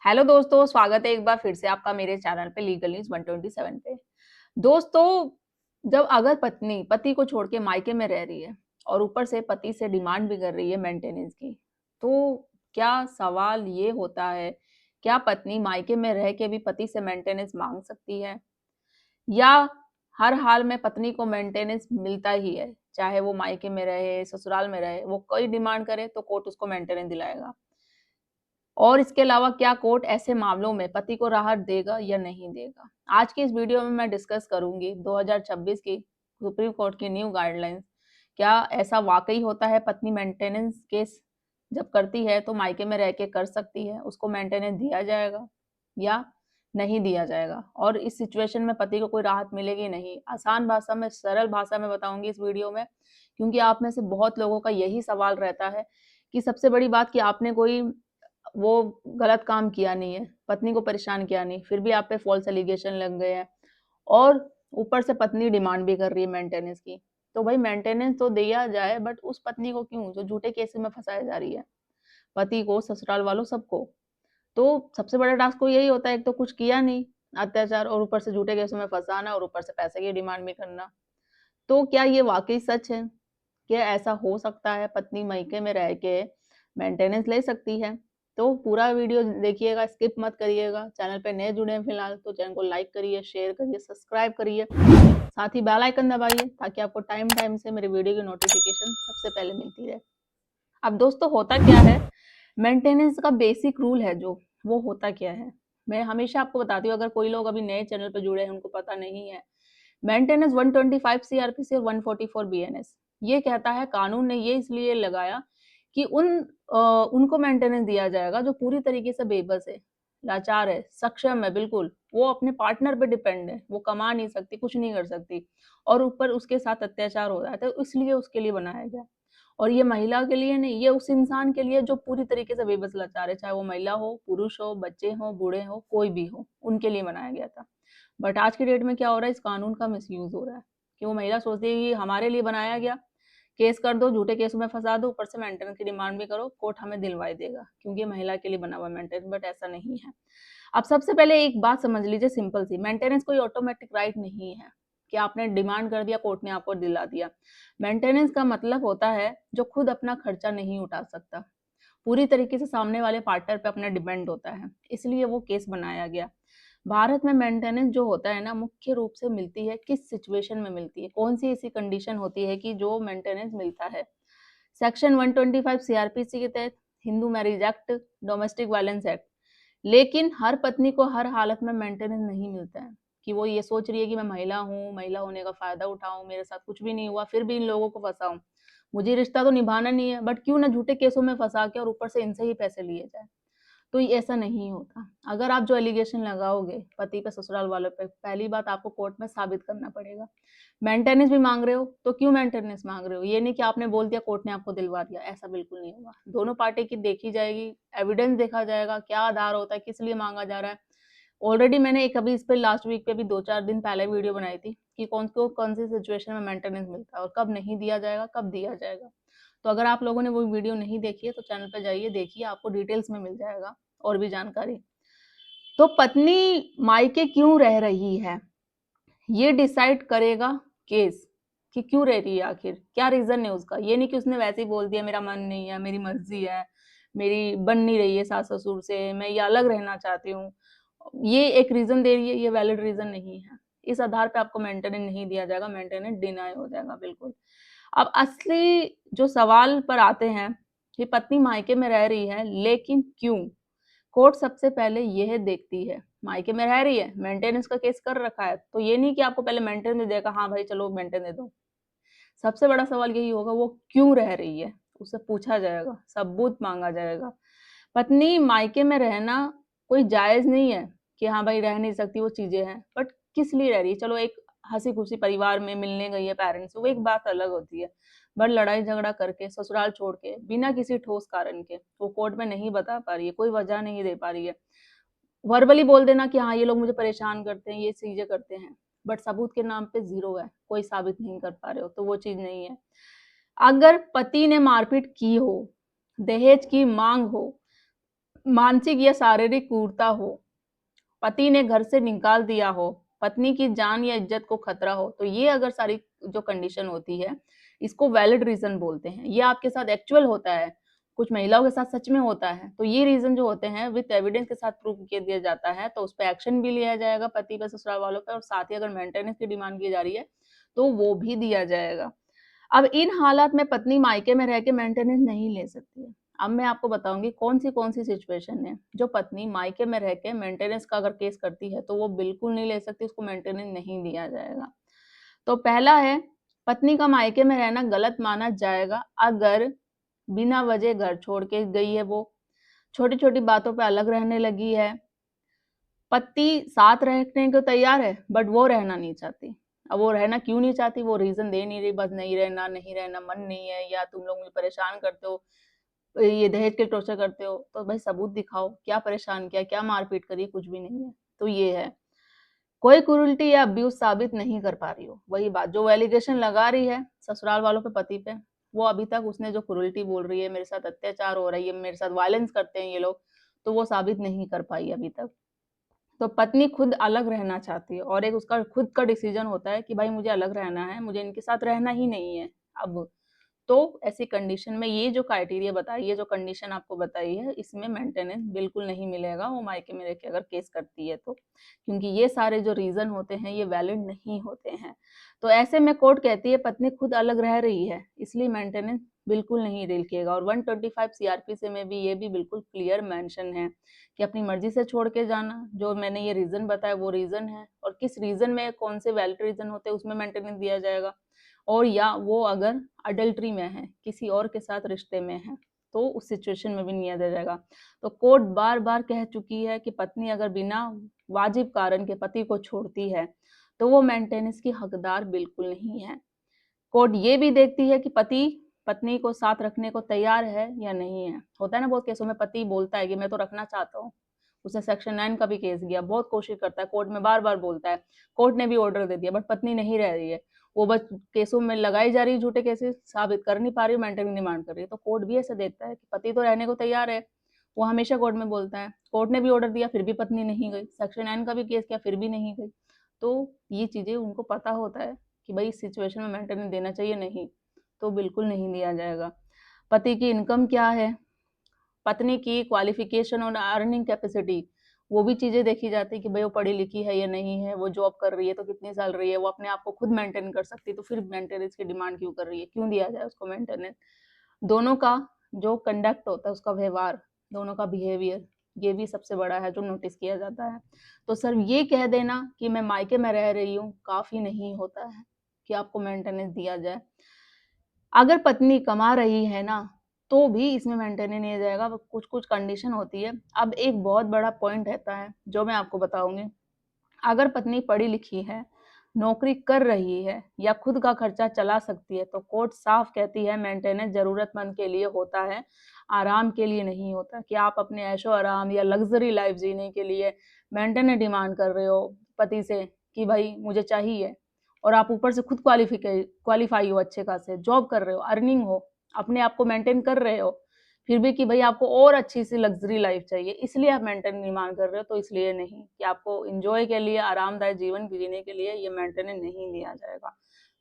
Hello दोस्तों, स्वागत है एक बार फिर से आपका मेरे चैनल पे लीगल न्यूज़ 127 पे। दोस्तों, जब अगर पत्नी पति को छोड़ के मायके में रह रही है और ऊपर से पति से डिमांड भी कर रही है मेंटेनेंस की, तो क्या सवाल ये होता है, क्या पत्नी मायके में रह के भी पति से मेंटेनेंस माँग सकती है? या हर हाल में पत्नी को मेंटेनेंस मिलता ही है, चाहे वो मायके में रहे, ससुराल में रहे, वो कोई डिमांड करे तो कोर्ट उसको मेंटेनेंस दिलाएगा? और इसके अलावा क्या कोर्ट ऐसे मामलों में पति को राहत देगा या नहीं देगा? आज की इस वीडियो में मैं डिस्कस करूंगी 2026 की सुप्रीम कोर्ट की न्यू गाइडलाइंस। क्या ऐसा वाकई होता है, पत्नी मेंटेनेंस केस जब करती है तो मायके में रह के कर सकती है, उसको मेंटेनेंस दिया जाएगा या नहीं दिया जाएगा? और इस सिचुएशन में पति को कोई राहत मिलेगी नहीं? आसान भाषा में, सरल भाषा में बताऊंगी इस वीडियो में, क्योंकि आप में से बहुत लोगों का यही सवाल रहता है कि सबसे बड़ी बात कि आपने कोई वो गलत काम किया नहीं है, पत्नी को परेशान किया नहीं, फिर भी आप पे फॉल्स एलिगेशन लग गए हैं और ऊपर से पत्नी डिमांड भी कर रही है मेंटेनेंस की। तो भाई मेंटेनेंस तो दिया जाए, बट उस पत्नी को क्यों जो झूठे केस में फंसाई जा रही है, पति को, ससुराल वालों, सबको। तो सबसे बड़ा टास्क तो यही होता है, एक तो कुछ किया नहीं अत्याचार और ऊपर से झूठे केसों में फंसाना और ऊपर से पैसे की डिमांड भी करना। तो क्या ये वाकई सच है? क्या ऐसा हो सकता है, पत्नी मायके में रह के मेंटेनेंस ले सकती है? तो पूरा वीडियो देखिएगा, स्किप मत करिएगा। चैनल पे नए जुड़े हैं फिलहाल तो चैनल को लाइक करिए, शेयर करिए, सब्सक्राइब करिए, साथ ही बेल आइकन दबाइए ताकि आपको टाइम टाइम से मेरे वीडियो की नोटिफिकेशन सबसे पहले मिलती रहे। अब दोस्तों, होता क्या है, मेंटेनेंस का बेसिक रूल है जो, वो होता क्या है, मैं हमेशा आपको बताती हूँ। अगर कोई लोग अभी नए चैनल पे जुड़े हैं, उनको पता नहीं है, मेंटेनेंस 125 सीआरपीसी और 144 बीएनएस ये कहता है, कानून ने ये इसलिए लगाया कि उनको मेंटेनेंस दिया जाएगा जो पूरी तरीके से बेबस है, लाचार है, सक्षम है, बिल्कुल वो अपने पार्टनर पे डिपेंड है, वो कमा नहीं सकती, कुछ नहीं कर सकती, और ऊपर उसके साथ अत्याचार हो रहा है, तो इसलिए उसके लिए बनाया गया। और ये महिला के लिए नहीं, ये उस इंसान के लिए जो पूरी तरीके से बेबस लाचार है, चाहे वो महिला हो, पुरुष हो, बच्चे हो, बूढ़े हो, कोई भी हो, उनके लिए बनाया गया था। बट आज की डेट में क्या हो रहा है, इस कानून का मिसयूज हो रहा है कि वो महिला सोचती है कि हमारे लिए बनाया गया, केस कर दो, झूठे केसों में फंसा दो, ऊपर से मेंटेनेंस की डिमांड भी करो, कोर्ट हमें दिलवाई देगा क्योंकि महिला के लिए बना हुआ मेंटेनेंस। बट ऐसा नहीं है। अब सबसे पहले एक बात समझ लीजिए, सिंपल सी, मेंटेनेंस कोई ऑटोमेटिक राइट नहीं है कि आपने डिमांड कर दिया, कोर्ट ने आपको दिला दिया। मेंटेनेंस का मतलब होता है जो खुद अपना खर्चा नहीं उठा सकता, पूरी तरीके से सामने वाले पार्टनर पे अपना डिपेंड होता है, इसलिए वो केस बनाया गया। भारत में मेंटेनेंस जो होता है ना, मुख्य रूप से मिलती है किस सिचुएशन में मिलती है, कौन सी ऐसी कंडीशन होती है कि जो मेंटेनेंस मिलता है? सेक्शन 125 सीआरपीसी के तहत, Hindu marriage act, domestic violence act. लेकिन हर पत्नी को हर हालत में मेंटेनेंस नहीं मिलता है कि वो ये सोच रही है कि मैं महिला हूँ, महिला होने का फायदा उठाऊं, मेरे साथ कुछ भी नहीं हुआ फिर भी इन लोगों को फंसाऊं, मुझे रिश्ता तो निभाना नहीं है, बट क्यों ना झूठे केसों में फंसा के और ऊपर से इनसे ही पैसे लिए जाए। तो ये ऐसा नहीं होता। अगर आप जो एलिगेशन लगाओगे पति पे, ससुराल वालों पे, पहली बात आपको कोर्ट में साबित करना पड़ेगा। मेंटेनेंस भी मांग रहे हो तो क्यों मेंटेनेंस मांग रहे हो, ये नहीं कि आपने बोल दिया कोर्ट ने आपको दिलवा दिया, ऐसा बिल्कुल नहीं होगा। दोनों पार्टी की देखी जाएगी, एविडेंस देखा जाएगा, क्या आधार होता है, किस लिए मांगा जा रहा है। ऑलरेडी मैंने एक अभी इस पे लास्ट वीक पे भी 2-4 दिन पहले वीडियो बनाई थी कि कौन को कौन सी सिचुएशन में मेंटेनेंस मिलता है और कब नहीं दिया जाएगा, कब दिया जाएगा। तो अगर आप लोगों ने वो वीडियो नहीं देखी है तो चैनल पे जाइए, देखिए, आपको डिटेल्स में मिल जाएगा और भी जानकारी। तो पत्नी मायके क्यों रह रही है, ये डिसाइड करेगा केस, कि क्यों रह रही है, आखिर क्या रीजन है उसका। ये नहीं कि उसने वैसे ही बोल दिया मेरा मन नहीं है, मेरी मर्जी है, मेरी बन नहीं रही है सास ससुर से, मैं ये अलग रहना चाहती हूँ, ये एक रीजन दे रही है, ये वैलिड रीजन नहीं है। इस आधार पे आपको मेंटेनेंस नहीं दिया जाएगा, मेंटेनेंस डिनाई हो जाएगा, बिल्कुल। अब असली जो सवाल पर आते हैं कि पत्नी मायके में रह रही है लेकिन क्यों? कोर्ट सबसे पहले यह देखती है, मायके में रह रही है, मेंटेनेंस का केस कर रखा है, तो ये नहीं कि आपको पहले मेंटेनेंस देगा, हाँ भाई चलो मेंटेनेंस दे दो। सबसे बड़ा सवाल यही होगा, वो क्यों रह रही है, उससे पूछा जाएगा, सबूत मांगा जाएगा। पत्नी मायके में रहना कोई जायज नहीं है कि हाँ भाई रह नहीं सकती, वो चीजें हैं, बट किस लिए रह रही है? चलो एक हंसी खुशी परिवार में मिलने गई है पेरेंट्स से, वो एक बात अलग होती है, बट लड़ाई झगड़ा करके, ससुराल छोड़ के, बिना किसी ठोस कारण के वो कोर्ट में नहीं बता पा रही है, कोई वजह नहीं दे पा रही है, वर्बली बोल देना कि हाँ ये लोग मुझे परेशान करते हैं, ये चीजें करते हैं, बट सबूत के नाम पे जीरो है, कोई साबित नहीं कर पा रहे हो, तो वो चीज नहीं है। अगर पति ने मारपीट की हो, दहेज की मांग हो, मानसिक या शारीरिक क्रूरता हो, पति ने घर से निकाल दिया हो, पत्नी की जान या इज्जत को खतरा हो, तो ये अगर सारी जो कंडीशन होती है, इसको वैलिड रीज़न बोलते हैं। ये आपके साथ एक्चुअल होता है, कुछ महिलाओं के साथ सच में होता है, तो ये रीज़न जो होते हैं विथ एविडेंस के साथ प्रूव किया दिया जाता है, तो उस पे एक्शन भी लिया जाएगा पति पे, ससुराल वालों पे, और साथ ही अगर मेंटेनेंस की डिमांड की जा रही है, तो वो भी दिया जाएगा। अब इन हालात में पत्नी मायके में रह के मेंटेनेंस नहीं ले सकती है। अब मैं आपको बताऊँगी कौन-सी सिचुएशन है, जो पत्नी मायके में रह के मेंटेनेंस का अगर केस करती है, तो वो बिल्कुल नहीं ले सकती, उसको मेंटेनेंस नहीं दिया जाएगा। तो पहला है, पत्नी का मायके में रहना गलत माना जाएगा अगर बिना वजह घर छोड़ के गई है वो, छोटी-छोटी बातों पे अलग रहने लगी है, पति साथ रहने को तैयार है, बट वो रहना नहीं चाहती। अब वो रहना क्यों नहीं चाहती, वो रीज़न दे नहीं रही, बस नहीं रहना मन नहीं है, या तुम लोग मुझे परेशान करते हो, ये दहेज के टॉर्चर करते हो, तो भाई सबूत दिखाओ, क्या परेशान किया, क्या मारपीट करी है, कुछ भी नहीं है। तो ये है। कोई क्रूरटी या अब्यूज़ साबित नहीं कर पा रही हो, वही बात, जो एलिगेशन लगा रही है ससुराल वालों पे पति पे, वो अभी तक उसने जो क्रूरटी बोल रही है, मेरे साथ अत्याचार हो रहा है, ये मेरे साथ वायलेंस करते हैं ये लोग, तो वो साबित नहीं कर पाई अभी तक। तो पत्नी खुद अलग रहना चाहती है, और एक उसका खुद का डिसीजन होता है कि भाई मुझे अलग रहना है, मुझे इनके साथ रहना ही नहीं है अब। तो ऐसी कंडीशन में ये जो क्राइटेरिया बताई है, जो कंडीशन आपको बताई है, इसमें मेंटेनेंस बिल्कुल नहीं मिलेगा, वो मायके में रह के अगर केस करती है तो, क्योंकि ये सारे जो रीज़न होते हैं, ये वैलिड नहीं होते हैं। तो ऐसे में कोर्ट कहती है पत्नी खुद अलग रह रही है, इसलिए मेंटेनेंस बिल्कुल नहीं रिल्केगा, और 125 सीआरपीसी में भी ये भी बिल्कुल क्लियर मेंशन है कि अपनी मर्ज़ी से छोड़ के जाना, जो मैंने ये रीज़न बताया वो रीज़न है, और किस रीज़न में कौन से वैलिड रीज़न होते हैं, उसमें मेंटेनेंस दिया जाएगा। और या वो अगर अडल्ट्री में है, किसी और के साथ रिश्ते में है, तो उस सिचुएशन में भी नहीं दिया जाएगा। तो कोर्ट बार-बार कह चुकी है कि पत्नी अगर बिना वाजिब कारण के पति को छोड़ती है, तो वो मेंटेनेंस की हकदार बिल्कुल नहीं है। कोर्ट ये भी देखती है कि पति पत्नी को साथ रखने को तैयार है या नहीं है। होता है ना बहुत केसों में पति बोलता है कि मैं तो रखना चाहता हूँ। उसने सेक्शन 9 का भी केस किया, बहुत कोशिश करता है, कोर्ट में बार-बार बोलता है। कोर्ट ने भी ऑर्डर दे दिया, बट पत्नी नहीं रह रही है। वो बस केसों में लगाई जा रही है, झूठे केसेस साबित कर नहीं पा रही है, मेंटेनेंस डिमांड कर रही है। तो कोर्ट भी ऐसे देता है कि पति तो रहने को तैयार है, वो हमेशा कोर्ट में बोलता है। कोर्ट ने भी ऑर्डर दिया, फिर भी पत्नी नहीं गई। सेक्शन 9 का भी केस किया, फिर भी नहीं गई। तो ये चीज़ें उनको पता होता है कि भाई इस सिचुएशन में मेंटेनेंस देना चाहिए, नहीं, तो बिल्कुल नहीं दिया जाएगा। पति की इनकम क्या है, पत्नी की क्वालिफिकेशन और अर्निंग कैपेसिटी, वो भी चीज़ें देखी जाती है कि भाई वो पढ़ी-लिखी है या नहीं है, वो जॉब कर रही है तो कितनी सैलरी है, वो अपने आप को खुद मेंटेन कर सकती है, तो फिर मेंटेनेंस की डिमांड क्यों कर रही है, क्यों दिया जाए उसको मेंटेनेंस। दोनों का जो कंडक्ट होता है, उसका व्यवहार, दोनों का बिहेवियर, ये भी सबसे बड़ा है जो नोटिस किया जाता है। तो सिर्फ ये कह देना कि मैं मायके में रह रही हूँ, काफ़ी नहीं होता है कि आपको मेंटेनेंस दिया जाए। अगर पत्नी कमा रही है ना, तो भी इसमें मेंटेनेंस नहीं जाएगा, कुछ-कुछ कंडीशन होती है। अब एक बहुत बड़ा पॉइंट रहता है, जो मैं आपको बताऊँगी। अगर पत्नी पढ़ी-लिखी है, नौकरी कर रही है या खुद का खर्चा चला सकती है, तो कोर्ट साफ कहती है मेंटेनेंस ज़रूरतमंद के लिए होता है, आराम के लिए नहीं होता। कि आप अपने ऐशो-आराम या लग्ज़री लाइफ़ जीने के लिए मेंटेनेंस डिमांड कर रहे हो पति से कि भई मुझे चाहिए, और आप ऊपर से खुद क्वालीफाई हो अच्छे खासे, जॉब कर रहे हो, अर्निंग हो, अपने आप को मेंटेन कर रहे हो, फिर भी कि भई आपको और अच्छी-सी लग्ज़री लाइफ़ चाहिए, इसलिए आप मेंटेनेंस डिमांड कर रहे हो, तो इसलिए नहीं, कि आपको एन्जॉय के लिए, आरामदायक जीवन जीने के लिए ये मेंटेनेंस नहीं लिया जाएगा।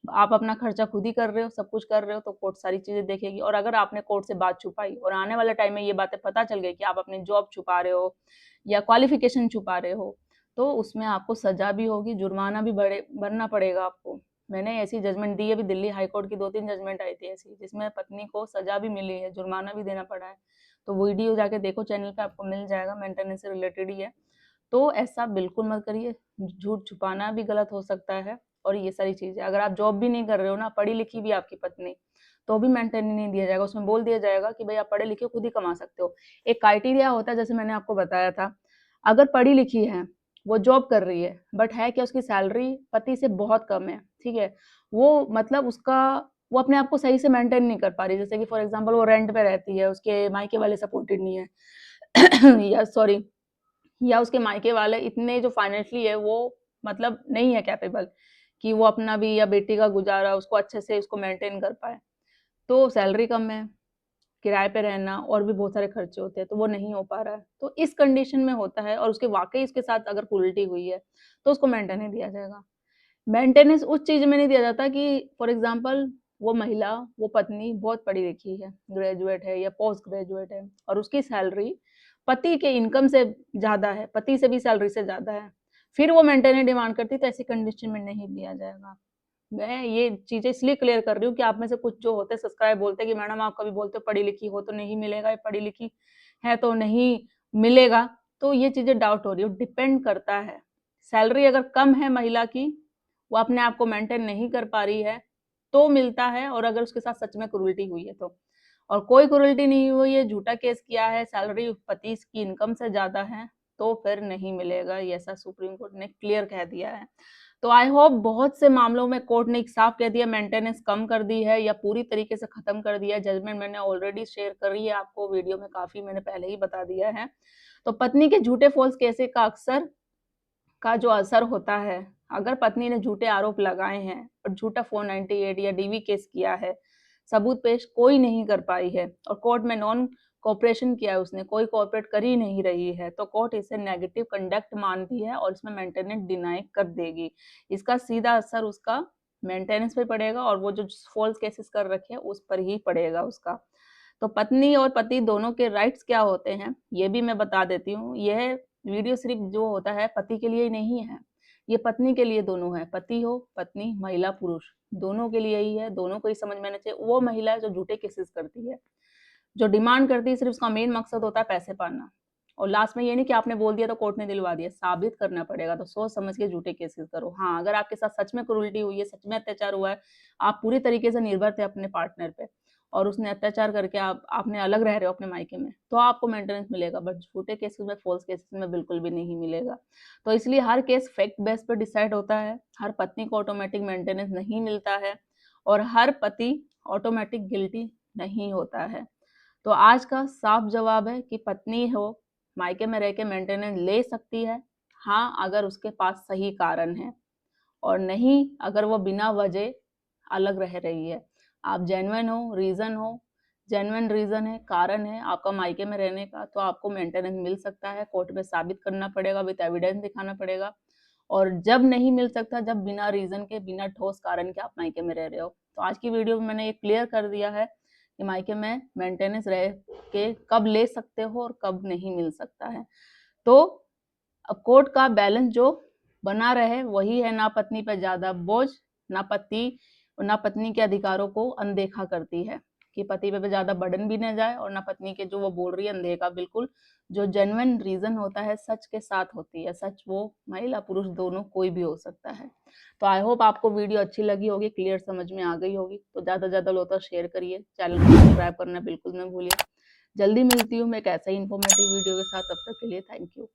आप अपना खर्चा खुद ही कर रहे हो, सब कुछ कर रहे हो, तो कोर्ट सारी चीज़ें देखेगी, और अगर आपने कोर्ट से बात छुपाई और आने वाले टाइम में ये बातें पता चल गई कि आप अपनी जॉब छुपा रहे हो या क्वालिफ़िकेशन छुपा रहे हो, तो उसमें आपको सज़ा भी होगी, जुर्माना भी भरना पड़ेगा आपको। मैंने ऐसी जजमेंट दी है, अभी दिल्ली हाई कोर्ट की 2-3 जजमेंट आई थी ऐसी, जिसमें पत्नी को सज़ा भी मिली है, जुर्माना भी देना पड़ा है। तो वीडियो जाके देखो, चैनल पे आपको मिल जाएगा, मेंटेनेंस से रिलेटेड ही है। तो ऐसा बिल्कुल मत करिए, झूठ छुपाना भी गलत हो सकता है, और ये सारी चीज़ें। अगर आप जॉब भी नहीं कर रहे हो ना, पढ़ी-लिखी भी आपकी पत्नी, तो भी मेंटेनेंस नहीं दिया जाएगा, उसमें बोल दिया जाएगा कि भई आप पढ़े-लिखे हो, खुद ही कमा सकते हो। एक क्राइटेरिया होता है, जैसे मैंने आपको बताया था, अगर पढ़ी-लिखी है, वो जॉब कर रही है, बट है क्या, उसकी सैलरी पति से बहुत कम है, ठीक है? वो मतलब वो अपने आप को सही से मेंटेन नहीं कर पा रही, जैसे कि फॉर एग्ज़ाम्पल वो रेंट पे रहती है, उसके मायके वाले सपोर्टेड नहीं है या सॉरी, या उसके मायके वाले इतने जो फाइनेंशियली है, वो मतलब नहीं है कैपेबल कि वो अपना भी या बेटी का गुज़ारा उसको अच्छे से उसको मेंटेन कर पाए। तो सैलरी कम है, किराए पे रहना और भी बहुत सारे खर्चे होते हैं, तो वो नहीं हो पा रहा है। तो इस कंडीशन में होता है और उसके वाक़ई उसके साथ अगर क्रूरल्टी हुई है, तो उसको मेंटेनेंस दिया जाएगा। मेंटेनेंस उस चीज़ में नहीं दिया जाता कि फॉर एग्ज़ाम्पल वो महिला, वो पत्नी बहुत पढ़ी-लिखी है, ग्रेजुएट है या पोस्ट ग्रेजुएट है और उसकी सैलरी पति के इनकम से ज़्यादा है, पति से भी सैलरी से ज़्यादा है। फिर वो मेंटेनेंस डिमांड करती है, तो ऐसी कंडीशन में नहीं दिया जाएगा। मैं ये चीज़ें इसलिए क्लियर कर रही हूँ कि आप में से कुछ जो होते हैं सब्सक्राइब बोलते हैं कि मैडम आप कभी बोलते हो पढ़ी-लिखी हो तो नहीं मिलेगा, या पढ़ी-लिखी है तो नहीं मिलेगा, तो ये चीज़ें डाउट हो रही है, डिपेंड करता है। सैलरी अगर कम है महिला की, वो अपने आप को मेंटेन नहीं कर पा रही है, तो मिलता है और अगर उसके साथ सच में क्रूरल्टी हुई है तो। और कोई क्रूरल्टी नहीं हुई है, झूठा केस किया है, सैलरी पति की इनकम से ज़्यादा है, तो फिर नहीं मिलेगा, ये ऐसा सुप्रीम कोर्ट ने क्लियर कह दिया है। तो आई होप बहुत से मामलों में कोर्ट ने एक साफ कह दिया मेंटेनेंस कम कर दी है या पूरी तरीके से खत्म कर दिया है। जजमेंट मैंने ऑलरेडी शेयर करी है आपको वीडियो में, काफ़ी मैंने पहले ही बता दिया है। तो पत्नी के झूठे फ़ॉल्स केसेस का अक्सर का जो असर होता है, अगर पत्नी ने झूठे आरोप लगाए हैं और झूठा 498 या डीवी केस किया है, सबूत पेश कोई नहीं कर पाई है और कोर्ट में नॉन कोऑपरेशन किया है उसने, कोई कोऑपरेट कर ही नहीं रही है, तो कोर्ट इसे नेगेटिव कंडक्ट मानती है और इसमें मेंटेनेंस डिनाई कर देगी। इसका सीधा असर उसका मेंटेनेंस पे पड़ेगा और वो जो फॉल्स केसेस कर रखे हैं उस पर ही पड़ेगा उसका। तो पत्नी और पति दोनों के राइट्स क्या होते हैं, ये भी मैं बता देती हूँ। यह वीडियो सिर्फ जो होता है पति के लिए ही नहीं है, ये पत्नी के लिए दोनों है। पति हो, पत्नी, महिला, पुरुष दोनों के लिए ही है, दोनों को ही समझ में आना चाहिए। वो महिला जो झूठे केसेस करती है, जो डिमांड करती है, सिर्फ उसका मेन मकसद होता है पैसे पाना और लास्ट में ये नहीं कि आपने बोल दिया तो कोर्ट ने दिलवा दिया, साबित करना पड़ेगा। तो सोच समझ के झूठे केसेस करो। हाँ, अगर आपके साथ सच में क्रूरल्टी हुई है, सच में अत्याचार हुआ है, आप पूरी तरीके से निर्भर थे अपने पार्टनर पे और उसने अत्याचार करके आपने अलग रह रहे हो अपने मायके में, तो आपको मेंटेनेंस मिलेगा, बट झूठे केसेस में, फॉल्स केसेस में बिल्कुल भी नहीं मिलेगा। तो इसलिए हर केस फैक्ट बेस पर डिसाइड होता है, हर पत्नी को ऑटोमेटिक मेंटेनेंस नहीं मिलता है और हर पति ऑटोमेटिक गिल्टी नहीं होता है। तो आज का साफ जवाब है कि पत्नी हो, मायके में रह के मेंटेनेंस ले सकती है, हाँ, अगर उसके पास सही कारण है और नहीं अगर वो बिना वजह अलग रह रही है। आप जेन्युइन रीज़न है, कारण है आपका मायके में रहने का, तो आपको मेंटेनेंस मिल सकता है। कोर्ट में साबित करना पड़ेगा, विद एविडेंस दिखाना पड़ेगा और जब नहीं मिल सकता, जब बिना रीज़न के, बिना ठोस कारण के आप मायके में रह रहे हो। तो आज की वीडियो में मैंने ये क्लियर कर दिया है कि मायके में मेंटेनेंस रह के कब ले सकते हो और कब नहीं मिल सकता है। तो अब कोर्ट का बैलेंस जो बना रहे वही है, ना पत्नी पर ज़्यादा बोझ, ना पत्नी के अधिकारों को अनदेखा करती है कि पति पे ज़्यादा बर्डन भी ना जाए और ना पत्नी के जो वो बोल रही है अनदेखा, बिल्कुल जो जेन्युइन रीज़न होता है सच के साथ होती है। सच वो महिला पुरुष दोनों कोई भी हो सकता है। तो आई होप आपको वीडियो अच्छी लगी होगी, क्लियर समझ में आ गई होगी। तो ज़्यादा से ज़्यादा लोग तो शेयर करिए, चैनल को सब्सक्राइब करना बिल्कुल ना भूलिए। जल्दी मिलती हूँ मैं एक ऐसा ही इन्फॉर्मेटिव वीडियो के साथ, तब तक के लिए थैंक यू।